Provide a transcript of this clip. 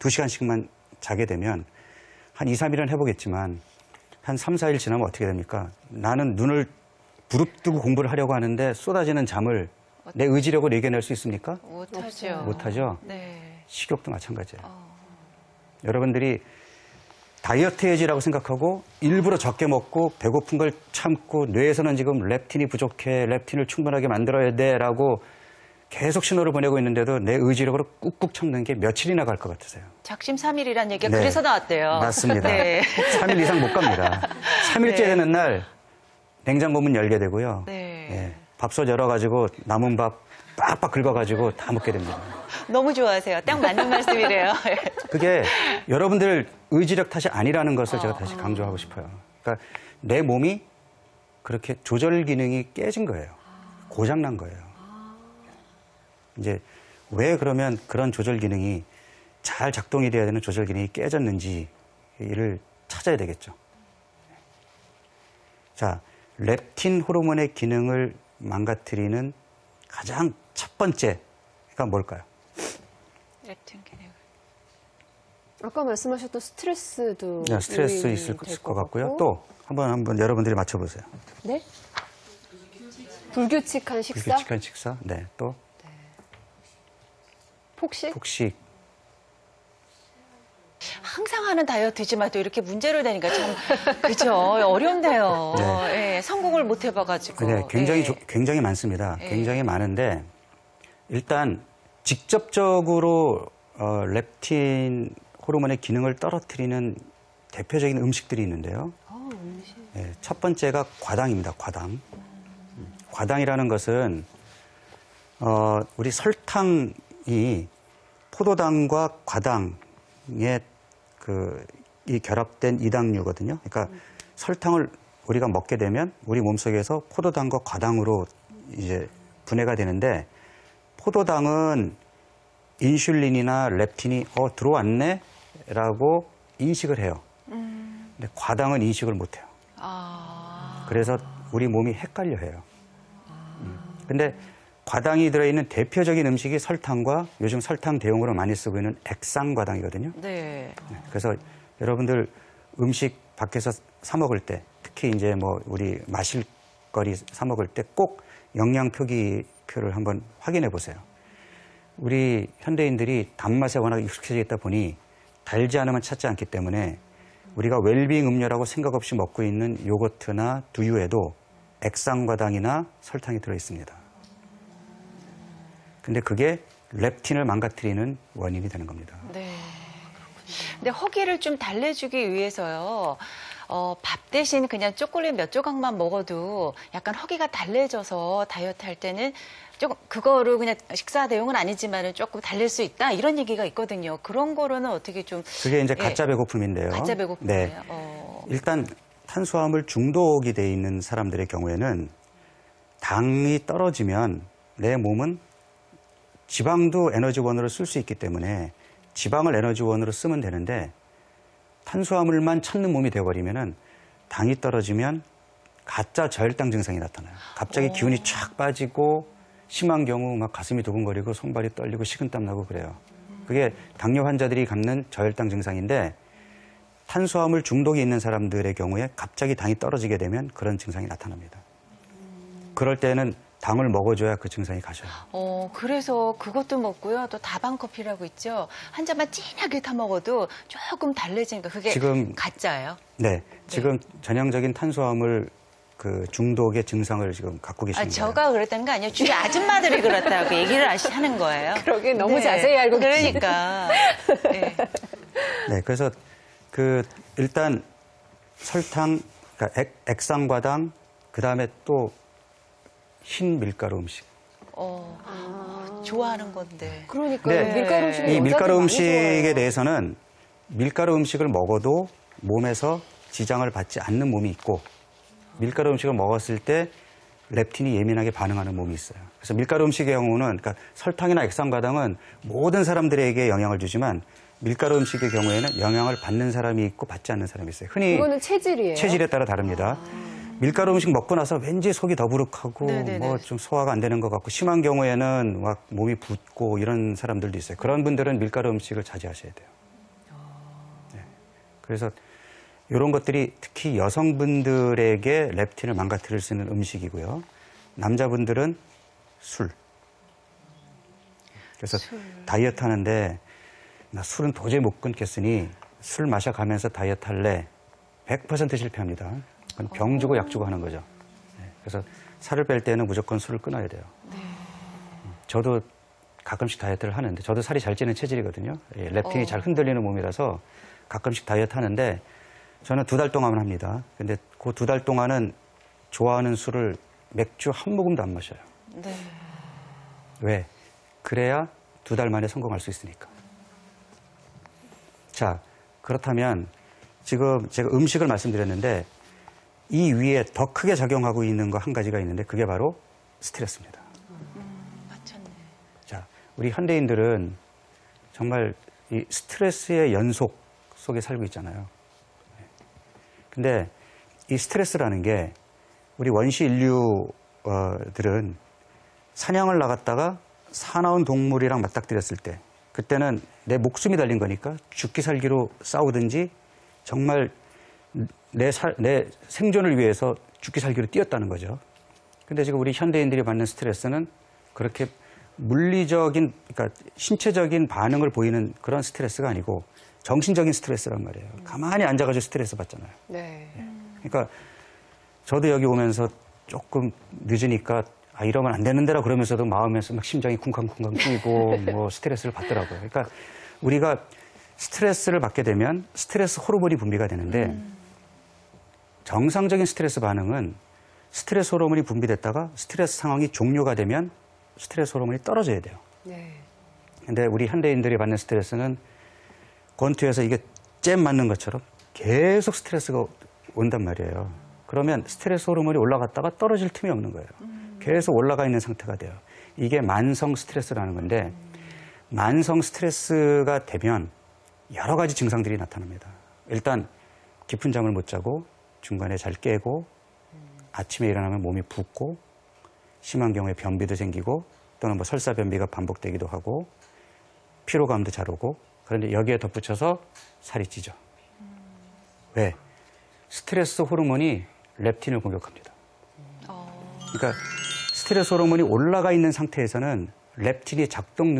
2시간씩만 자게 되면 한 2, 3일은 해보겠지만 한 3, 4일 지나면 어떻게 됩니까? 나는 눈을 부릅뜨고 공부를 하려고 하는데 쏟아지는 잠을 내 의지력으로 이겨낼 수 있습니까? 못하죠. 못하죠? 네. 식욕도 마찬가지예요. 여러분들이 다이어트 해야지라고 생각하고 일부러 적게 먹고 배고픈 걸 참고 뇌에서는 지금 렙틴이 부족해, 렙틴을 충분하게 만들어야 돼라고 계속 신호를 보내고 있는데도 내 의지력으로 꾹꾹 참는 게 며칠이나 갈 것 같으세요? 작심삼일이라는 얘기가 네. 그래서 나왔대요. 맞습니다. 네. 3일 이상 못 갑니다. 3일째 네. 되는 날 냉장고 문 열게 되고요. 네. 예, 밥솥 열어가지고 남은 밥 빡빡 긁어가지고 다 먹게 됩니다. 너무 좋아하세요. 딱 맞는 말씀이래요. 그게 여러분들 의지력 탓이 아니라는 것을 제가 다시 강조하고 싶어요. 그러니까 내 몸이 그렇게 조절 기능이 깨진 거예요. 고장난 거예요. 이제 왜 그러면 그런 조절 기능이 잘 작동이 돼야 되는 조절 기능이 깨졌는지를 찾아야 되겠죠. 자, 렙틴 호르몬의 기능을 망가뜨리는 가장 첫 번째가 뭘까요? 렙틴 기능. 아까 말씀하셨던 스트레스도 네, 스트레스 있을 것 같고요. 또 한번 여러분들이 맞춰보세요. 네? 불규칙한 식사? 불규칙한 식사. 네, 또 폭식? 폭식. 항상 하는 다이어트지만 또 이렇게 문제로 되니까 참 그죠 어렵네요. 네. 예, 성공을 못 해봐가지고. 네, 굉장히 예. 굉장히 많습니다. 예. 굉장히 많은데 일단 직접적으로 렙틴 호르몬의 기능을 떨어뜨리는 대표적인 음식들이 있는데요. 음식. 네, 첫 번째가 과당입니다. 과당. 과당이라는 것은 우리 설탕이 포도당과 과당의 이 결합된 이당류거든요. 그러니까 설탕을 우리가 먹게 되면 우리 몸속에서 포도당과 과당으로 이제 분해가 되는데 포도당은 인슐린이나 렙틴이 들어왔네라고 인식을 해요. 근데 과당은 인식을 못 해요. 그래서 우리 몸이 헷갈려 해요. 근데 과당이 들어있는 대표적인 음식이 설탕과 요즘 설탕 대용으로 많이 쓰고 있는 액상과당이거든요. 네. 그래서 여러분들 음식 밖에서 사 먹을 때 특히 이제 뭐 우리 마실 거리 사 먹을 때 꼭 영양 표기표를 한번 확인해 보세요. 우리 현대인들이 단맛에 워낙 익숙해져 있다 보니 달지 않으면 찾지 않기 때문에 우리가 웰빙 음료라고 생각 없이 먹고 있는 요거트나 두유에도 액상과당이나 설탕이 들어 있습니다. 근데 그게 렙틴을 망가뜨리는 원인이 되는 겁니다. 네. 근데 허기를 좀 달래주기 위해서요. 밥 대신 그냥 초콜릿 몇 조각만 먹어도 약간 허기가 달래져서 다이어트 할 때는 조금 그거를 그냥 식사 대용은 아니지만은 조금 달랠 수 있다 이런 얘기가 있거든요. 그런 거로는 어떻게 좀 그게 이제 가짜 배고픔인데요. 가짜 배고픔이에요. 네. 일단 탄수화물 중독이 돼 있는 사람들의 경우에는 당이 떨어지면 내 몸은 지방도 에너지원으로 쓸 수 있기 때문에 지방을 에너지원으로 쓰면 되는데 탄수화물만 찾는 몸이 되어버리면은 당이 떨어지면 가짜 저혈당 증상이 나타나요. 갑자기 기운이 쫙 빠지고 심한 경우 막 가슴이 두근거리고 손발이 떨리고 식은땀 나고 그래요. 그게 당뇨 환자들이 갖는 저혈당 증상인데 탄수화물 중독이 있는 사람들의 경우에 갑자기 당이 떨어지게 되면 그런 증상이 나타납니다. 그럴 때는 당을 먹어줘야 그 증상이 가셔요. 그래서 그것도 먹고요. 또 다방커피라고 있죠. 한 잔만 진하게 타 먹어도 조금 달래지니까 그게 지금 가짜예요? 네. 지금 전형적인 탄수화물 그 중독의 증상을 지금 갖고 계십니다. 저가 그랬다는 거 아니에요. 주위 아줌마들이 그렇다고 얘기를 하는 거예요. 그러게 너무 자세히 알고 계시네. 그러니까. 네. 네. 그래서 일단 설탕, 그러니까 액상과당, 그 다음에 또 흰 밀가루 음식. 좋아하는 건데. 그러니까 네. 밀가루 음식은 이 밀가루 여자들이 음식에 많이 좋아해요. 대해서는 밀가루 음식을 먹어도 몸에서 지장을 받지 않는 몸이 있고 밀가루 음식을 먹었을 때 렙틴이 예민하게 반응하는 몸이 있어요. 그래서 밀가루 음식의 경우는 그러니까 설탕이나 액상과당은 모든 사람들에게 영향을 주지만 밀가루 음식의 경우에는 영향을 받는 사람이 있고 받지 않는 사람이 있어요. 흔히 그거는 체질이에요. 체질에 따라 다릅니다. 밀가루 음식 먹고 나서 왠지 속이 더부룩하고 네네네. 뭐 좀 소화가 안 되는 것 같고 심한 경우에는 막 몸이 붓고 이런 사람들도 있어요. 그런 분들은 밀가루 음식을 자제하셔야 돼요. 그래서 이런 것들이 특히 여성분들에게 렙틴을 망가뜨릴 수 있는 음식이고요. 남자분들은 술. 그래서 다이어트 하는데 나 술은 도저히 못 끊겠으니 술 마셔가면서 다이어트 할래. 100% 실패합니다. 그건 병 주고 약 주고 하는 거죠. 그래서 살을 뺄 때는 무조건 술을 끊어야 돼요. 저도 가끔씩 다이어트를 하는데 저도 살이 잘 찌는 체질이거든요. 렙틴이 잘 흔들리는 몸이라서 가끔씩 다이어트 하는데 저는 2달 동안만 합니다. 근데 그 2달 동안은 좋아하는 술을 맥주 한 모금도 안 마셔요. 네. 왜? 그래야 2달 만에 성공할 수 있으니까. 자, 그렇다면 지금 제가 음식을 말씀드렸는데 이 위에 더 크게 작용하고 있는 거 한 가지가 있는데 그게 바로 스트레스입니다. 맞췄네. 자, 우리 현대인들은 정말 이 스트레스의 연속 속에 살고 있잖아요. 근데 이 스트레스라는 게 우리 원시 인류들은 사냥을 나갔다가 사나운 동물이랑 맞닥뜨렸을 때 그때는 내 목숨이 달린 거니까 죽기 살기로 싸우든지 정말 내 생존을 위해서 죽기 살기로 뛰었다는 거죠. 근데 지금 우리 현대인들이 받는 스트레스는 그렇게 물리적인, 그러니까 신체적인 반응을 보이는 그런 스트레스가 아니고 정신적인 스트레스란 말이에요. 가만히 앉아가지고 스트레스 받잖아요. 네. 그러니까 저도 여기 오면서 조금 늦으니까 아, 이러면 안 되는데라 그러면서도 마음에서 막 심장이 쿵쾅쿵쾅 뛰고 뭐 스트레스를 받더라고요. 그러니까 우리가 스트레스를 받게 되면 스트레스 호르몬이 분비가 되는데 정상적인 스트레스 반응은 스트레스 호르몬이 분비됐다가 스트레스 상황이 종료가 되면 스트레스 호르몬이 떨어져야 돼요. 네. 근데 우리 현대인들이 받는 스트레스는 권투에서 이게 잼 맞는 것처럼 계속 스트레스가 온단 말이에요. 그러면 스트레스 호르몬이 올라갔다가 떨어질 틈이 없는 거예요. 계속 올라가 있는 상태가 돼요. 이게 만성 스트레스라는 건데 만성 스트레스가 되면 여러 가지 증상들이 나타납니다. 일단 깊은 잠을 못 자고 중간에 잘 깨고 아침에 일어나면 몸이 붓고 심한 경우에 변비도 생기고 또는 뭐 설사 변비가 반복되기도 하고 피로감도 잘 오고 그런데 여기에 덧붙여서 살이 찌죠. 왜? 스트레스 호르몬이 렙틴을 공격합니다. 그러니까 스트레스 호르몬이 올라가 있는 상태에서는 렙틴이 작동 능력이